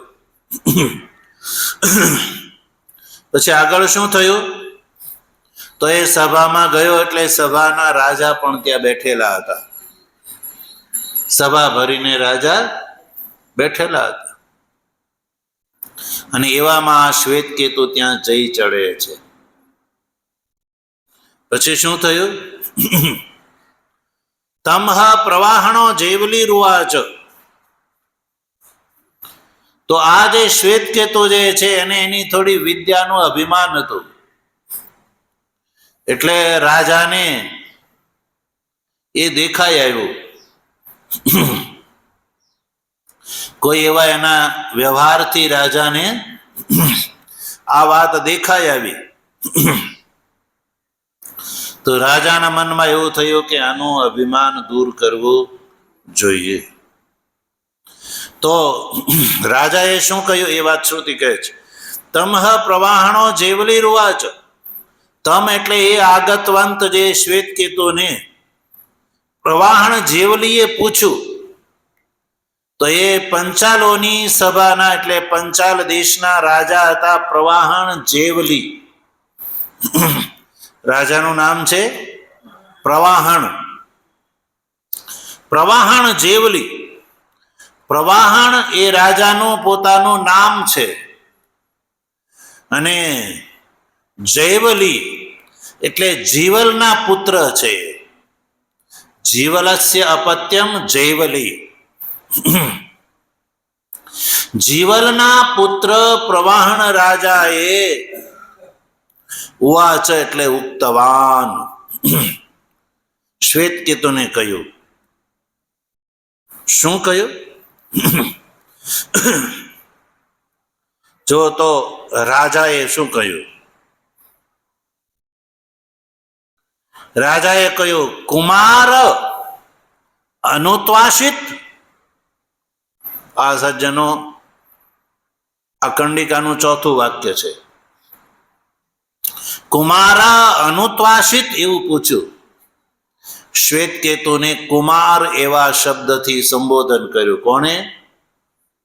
પછી આગળ શું થયું? તો એ સભામાં ગયો એટલે સભાના રાજા પણ ત્યાં બેઠેલા હતા. સભા ભરીને રાજા બેઠેલા હતા. અને એવામાં આ શ્વેતકેતુ ત્યાં જઈ ચડે છે. પછી શું થયું? તમહ પ્રવાહણો જેવલી રૂવાચ. તો આ જે શ્વેતકેતુ જે છે એને એની થોડી વિદ્યાનું અભિમાન હતું. એટલે રાજાને એ દેખાઈ આવ્યું. કોઈ એવા એના વ્યવહારથી રાજાને આ વાત દેખાઈ આવી. તો રાજાના મનમાં એવું થયું કે આનું અભિમાન દૂર કરવું જોઈએ. તો રાજાએ શું કહ્યું એ વાત શ્રુતિ કહે છે. તમહ પ્રવાહણો જેવલી રૂવાચ. તમ એટલે એ આગતવંત જે શ્વેતકેતુને પ્રવાહણ જેવલીએ પૂછ્યું. તો એ પંચાલોની સભાના એટલે પંચાલ દેશના રાજા હતા પ્રવાહણ જેવલી. રાજાનું નામ છે પ્રવાહણ. પ્રવાહણ જેવલી. પ્રવાહણ એ રાજાનું પોતાનું નામ છે. અને જૈવલી એટલે જીવલના પુત્ર છે. જીવલસ્ય અપત્યમ જૈવલી. જીવલના પુત્ર પ્રવાહણ રાજાએ ઉવાચ એટલે ઉક્તવાન શ્વેતકેતુને કહ્યું. શું કહ્યું? જો તો રાજાએ શું કહ્યું? રાજાએ કહ્યું કુમાર અનુત્વાસિત. આ સજ્જનો આ કંડિકાનું ચોથું વાક્ય છે. કુમારા અનુત્વાસિત એવું પૂછ્યું. શ્વેતકેતુને કુમાર એવા શબ્દથી સંબોધન કર્યું. કોણે?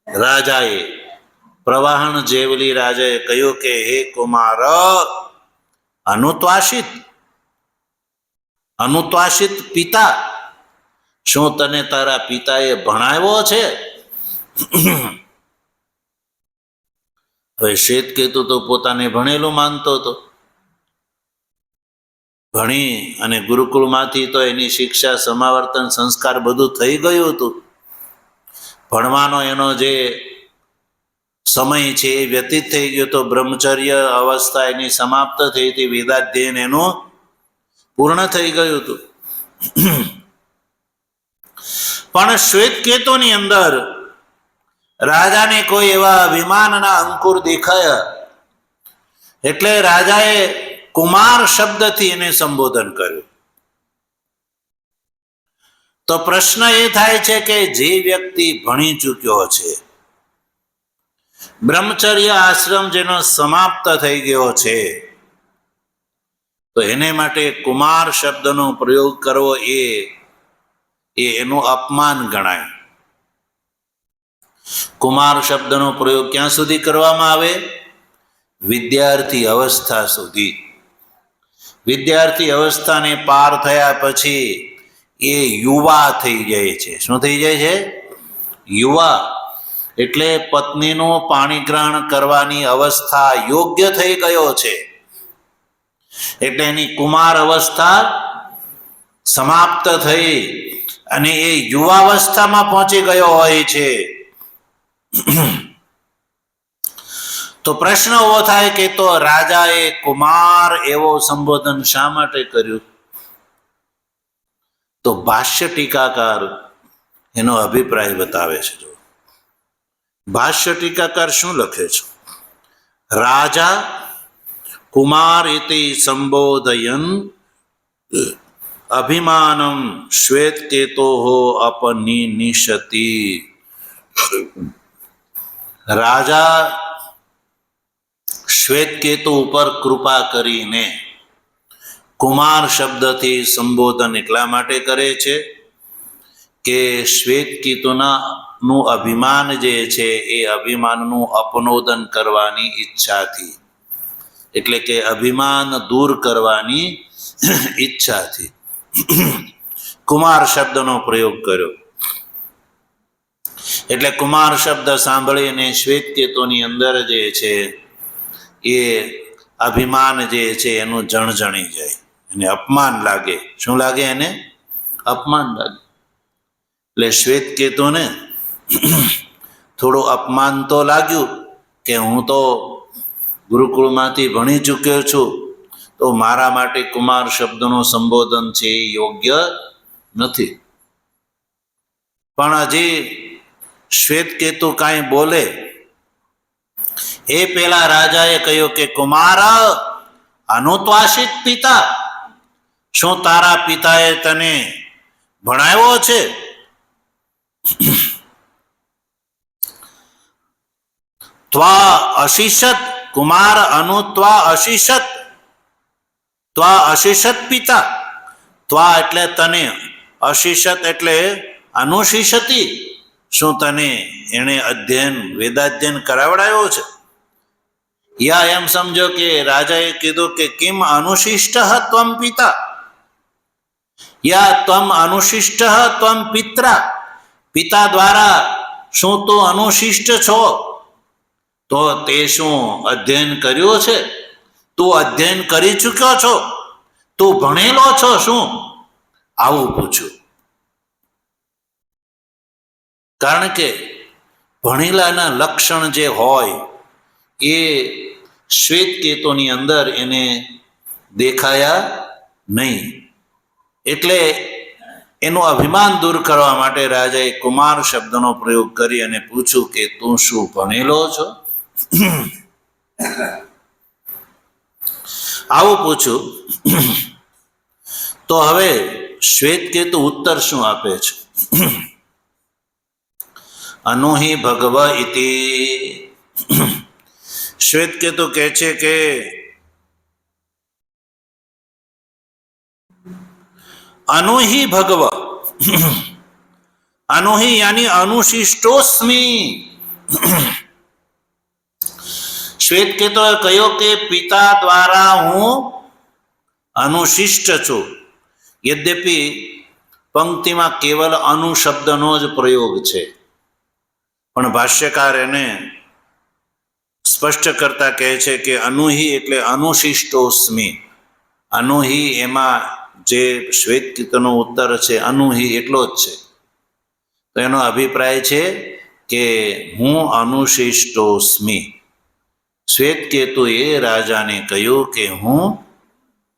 રાજાએ. પ્રવાહણ જેવલી રાજાએ કહ્યું કે હે કુમાર અનુત્વાસિત. અનુત્વાસિત પિતા, શું તને તારા પિતાએ ભણાવ્યો છે? હવે શ્વેતકેતુ તો પોતાને ભણેલું માનતો હતો. ભણી અને ગુરુકુળમાંથી તો એની શિક્ષા સમાવર્તન સંસ્કાર બધું થઈ ગયું હતું. ભણવાનો એનો જે સમય છે એ વ્યતીત થઈ ગયો તો બ્રહ્મચર્ય અવસ્થા એની સમાપ્ત થઈ હતી. વેદાધ્યયન એનું પૂર્ણ થઈ ગયું હતું. પણ શ્વેતકેતુની અંદર રાજાને કોઈ એવા અભિમાનના અંકુર દેખાયા એટલે રાજાએ કુમાર શબ્દથી એને સંબોધન કર્યું. તો પ્રશ્ન એ થાય છે કે જે વ્યક્તિ ભણી ચૂક્યો છે, બ્રહ્મચર્ય આશ્રમ જેનો સમાપ્ત થઈ ગયો છે, તો એને માટે કુમાર શબ્દનો પ્રયોગ કરવો એ એનું અપમાન ગણાય. કુમાર શબ્દનો પ્રયોગ ક્યાં સુધી કરવામાં આવે? વિદ્યાર્થી અવસ્થા સુધી. વિદ્યાર્થી અવસ્થાને પાર થયા પછી એ યુવા થઈ જાય છે. શું થઈ જાય છે? યુવા. એટલે પત્નીનું પાણીગ્રહણ કરવાની અવસ્થા યોગ્ય થઈ ગયો છે. એટલે એની કુમાર અવસ્થા સમાપ્ત થઈ અને એ યુવાવસ્થામાં પહોંચી ગયો હોય છે. તો પ્રશ્ન એવો થાય કે તો રાજાએ કુમાર એવો સંબોધન શા માટે કર્યું? તો ભાષ્ય ટીકાકાર એનો અભિપ્રાય બતાવે છે. જો ભાષ્ય ટીકાકાર શું લખે છે? રાજા કુમાર ઇતિ સંબોધયન અભિમાનમ શ્વેતકેતોઃ અપનિનિશતિ. રાજા શ્વેતકેતુ ઉપર કૃપા કરીને કુમાર શબ્દથી સંબોધન એટલા માટે કરે છે કે શ્વેતકેતુનું અભિમાન જે છે એ અભિમાનનું અપનોદન કરવાની ઈચ્છાથી, એટલે કે અભિમાન દૂર કરવાની ઈચ્છાથી કુમાર શબ્દનો પ્રયોગ કર્યો. એટલે કુમાર શબ્દ સાંભળીને શ્વેતકેતુની અંદર જે છે એ અભિમાન જે છે એનું જણજણી જાય, એને અપમાન લાગે. શું લાગે? એને અપમાન લાગે. એટલે શ્વેતકેતુને થોડું અપમાન તો લાગ્યું કે હું તો ગુરુકુળમાંથી ભણી ચૂક્યો છું, તો મારા માટે કુમાર શબ્દનું સંબોધન છે એ યોગ્ય નથી. પણ હજી શ્વેતકેતુ કાંઈ બોલે એ પેલા રાજાએ કહ્યું કે કુમાર અનુત્વાસિત પિતા, શું તારા પિતાએ તને ભણાવ્યો છે? ત્વા અશિષત કુમાર અનુત્વા અશિષત, ત્વા અશિષત પિતા, ત્વા એટલે તને, અશિષત એટલે અનુશિષતી, શું તને એને અધ્યયન વેદાધ્યયન કરાવડાયો છે? યા એમ સમજો કે રાજાએ કીધું કે કિમ અનુશિષ્ટ ત્વમ પિતા, યા ત્વમ અનુશિષ્ટ ત્વમ પિત્રા, પિતા દ્વારા શું તું અનુશિષ્ટ છો? તો તે શું અધ્યયન કર્યું છે? તું અધ્યયન કરી ચૂક્યો છો? તું ભણેલો છો શું? આવું પૂછ્યું. કારણ કે ભણેલાના લક્ષણ જે હોય એ શ્વેતકેતુની અંદર એને દેખાયા નહીં. એટલે એનું અભિમાન દૂર કરવા માટે રાજાએ કુમાર શબ્દનો પ્રયોગ કરી અને પૂછ્યું કે તું શું ભણેલો છો? આવું પૂછ્યું. તો હવે શ્વેતકેતુ ઉત્તર શું આપે છે? અનુહિ ભગવ ઇતિ. શ્વેતકેતુ કહે છે કે અનુહિ ભગવ, અનુહિ યાની અનુશિષ્ટોસ્મી. શ્વેતકેતુએ કહ્યું કે પિતા દ્વારા હું અનુશિષ્ટ છું. યદ્યપિ પંક્તિમાં કેવલ અનુ શબ્દનો જ પ્રયોગ છે, પણ ભાષ્યકાર એને સ્પષ્ટ કરતા કહે છે કે અનુહિ એટલે અનુશિષ્ટોસ્મી. અનુહિ એમાં જે શ્વેતકેતુનો ઉત્તર છે અનુહિ એટલો જ છે. તો એનો અભિપ્રાય છે કે હું અનુશિષ્ટોસ્મી. શ્વેતકેતુએ રાજાને કહ્યું કે હું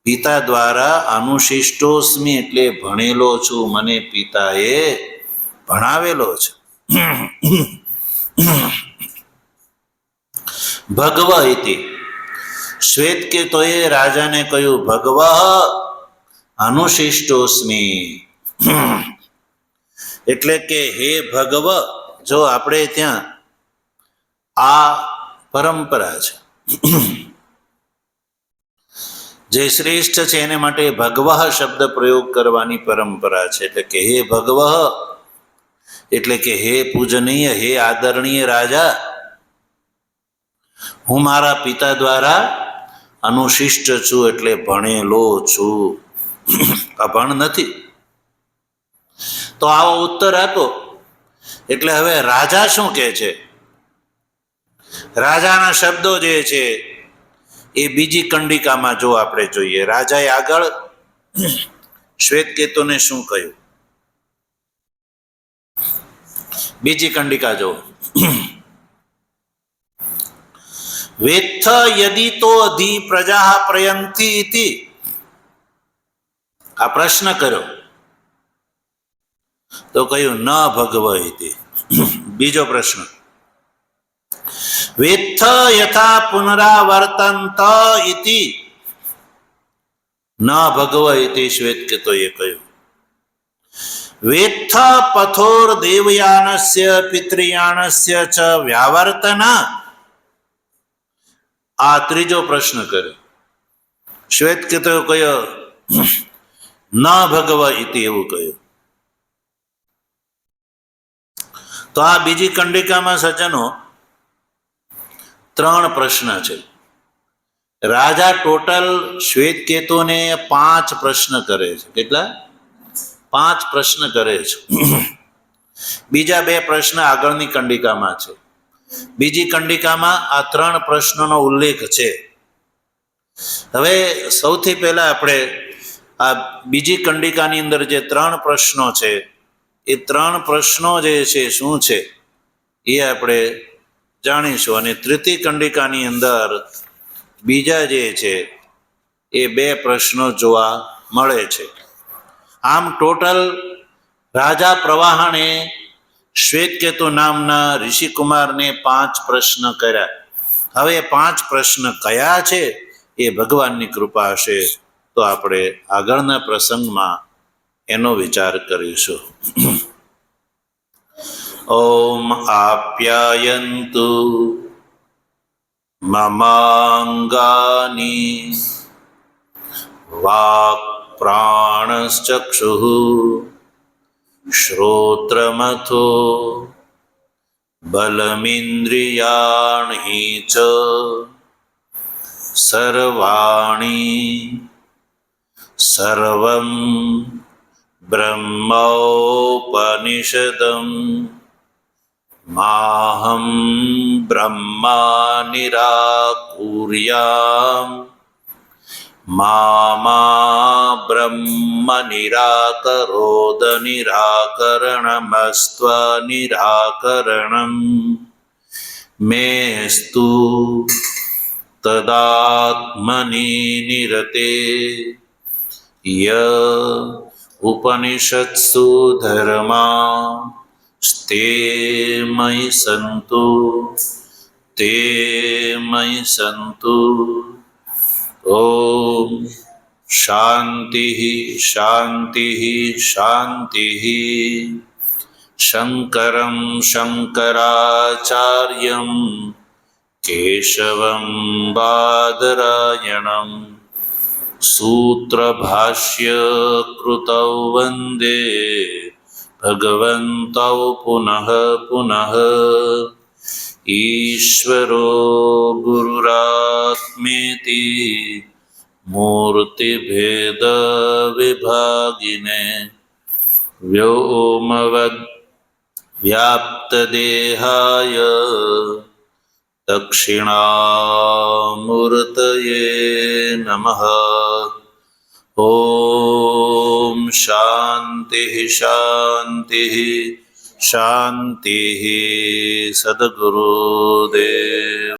પિતા દ્વારા અનુશિષ્ટોસ્મી એટલે ભણેલો છું, મને પિતાએ ભણાવેલો છે. ભગવ ઇતિ. શ્વેતકેતુએ રાજાને કહ્યું ભગવ અનુશિષ્ટોસ્મી, એટલે કે હે ભગવ. જો આપણે ત્યાં આ પરંપરા છે, જે શ્રેષ્ઠ છે એને માટે ભગવ શબ્દ પ્રયોગ કરવાની પરંપરા છે. એટલે કે હે ભગવ એટલે કે હે પૂજનીય, હે આદરણીય રાજા, હું મારા પિતા દ્વારા અનુશિષ્ટ છું, એટલે ભણેલો છું, અભણ નથી. તો આવો ઉત્તર આપો. એટલે હવે રાજા શું કહે છે? રાજાના શબ્દો જે છે એ બીજી કંડિકામાં જો આપણે જોઈએ, રાજાએ આગળ શ્વેતકેતુને શું કહ્યું? બીજી કંડિકા જો. વેત્થ યદિ તો અધિ પ્રજા પ્રયંતિ ઇતિ. આ પ્રશ્ન કર્યો તો કહ્યું ન ભગવ ઇતિ. બીજો પ્રશ્ન, વેત્થ યથા પુનરાવર્તંત ઇતિ. ન ભગવ ઇતિ શ્વેતકેતુએ કહ્યું. વેત્થ પથોર દેવયાનસ્ય પિતૃયાનસ્ય ચ વ્યાવર્તન. આ ત્રીજો પ્રશ્ન કર્યો. શ્વેતકેતુએ કહ્યું ન ભગવ ઇતિ, એવું કહ્યું. તો આ બીજી કંડિકામાં સજ્જનો 3 પ્રશ્ન છે. રાજા ટોટલ શ્વેતકેતુને 5 પ્રશ્ન કરે છે. કેટલા? 5 પ્રશ્ન કરે છે. બીજા બે પ્રશ્ન આગળની કંડિકામાં છે. બીજી કંડિકામાં આ 3 પ્રશ્નોનો ઉલ્લેખ છે. હવે સૌથી પહેલા આપણે આ બીજી કંડિકાની અંદર જે 3 પ્રશ્નો છે એ 3 પ્રશ્નો જે છે શું છે એ આપણે જાણીશું. અને તૃતીય કંડિકાની અંદર બીજા જે છે એ 2 પ્રશ્નો જોવા મળે છે. આમ ટોટલ રાજા પ્રવાહણે શ્વેતકેતુ નામના ઋષિકુમારને 5 પ્રશ્ન કર્યા. હવે 5 પ્રશ્ન કયા છે એ ભગવાનની કૃપા હશે તો આપણે આગળના પ્રસંગમાં એનો વિચાર કરીશું. ઓમ આપ્યાયન્તુ મમાંગાની વાક્ પ્રાણશ્ચક્ષુઃ શ્રોત્રમથો બલમિન્દ્રિયાણિ ચ સર્વાણી સર્વં બ્રહ્મોપનિષદં માહં બ્રહ્મા નિરાકુર્યામ મા બ્રહ્મ નિરાકરોદ નિરાકરણમસ્ત્વ નિરાકરણમ મેસ્તુ તદાત્મનિ નિરતે ય ઉપનિષત્સુ ધર્મા તે મયિ સંતુ. ઓમ શાંતિ શાંતિ શાંતિ. શંકરં શંકરાચાર્યં કેશવં બાદરાયણં સૂત્રભાષ્ય કૃતૌ વંદે ભગવन्तૌ પુનઃ પુનઃ. ઈશ્વરો ગુરુરાત્મેતિ મૂર્તિભેદ વિભાગિને વ્યોમવદ વ્યાપ્તદેહાય દક્ષિણામૂર્તયે નમઃ. ઓમ શાંતિ શાંતિ શાંતિ. સદગુરુદેવ